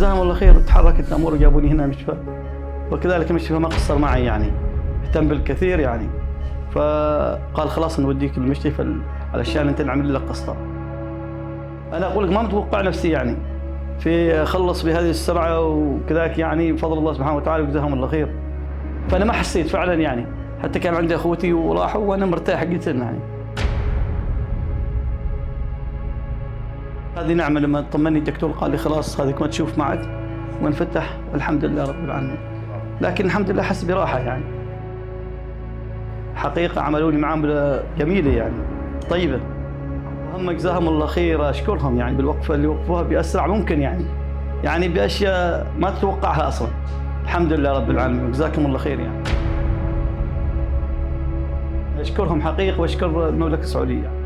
جزاهم الله خير، تحركت الامور وجابوني هنا مشفى، وكذلك المشفى ما قصر معي يعني، اهتم بالكثير يعني، فقال خلاص نوديك المشفى علشان انت نعمل لك قسطره. انا اقول لك ما متوقع نفسي يعني في خلص بهذه السرعه وكذلك يعني بفضل الله سبحانه وتعالى وجزاهم الله خير. فانا ما حسيت فعلا يعني، حتى كان عندي اخوتي وراحوا وانا مرتاح جدا يعني. هذه نعمه لما طمني الدكتور قال لي خلاص هذيك ما تشوف معك وانفتح، الحمد لله رب العالمين. لكن الحمد لله حس براحه يعني. حقيقه عملوا لي معامله جميله يعني طيبه. هم جزاهم الله خير، اشكرهم يعني بالوقفه اللي وقفوها باسرع ممكن يعني باشياء ما تتوقعها اصلا. الحمد لله رب العالمين وجزاكم الله خير يعني. اشكرهم حقيقه واشكر المملكه السعوديه.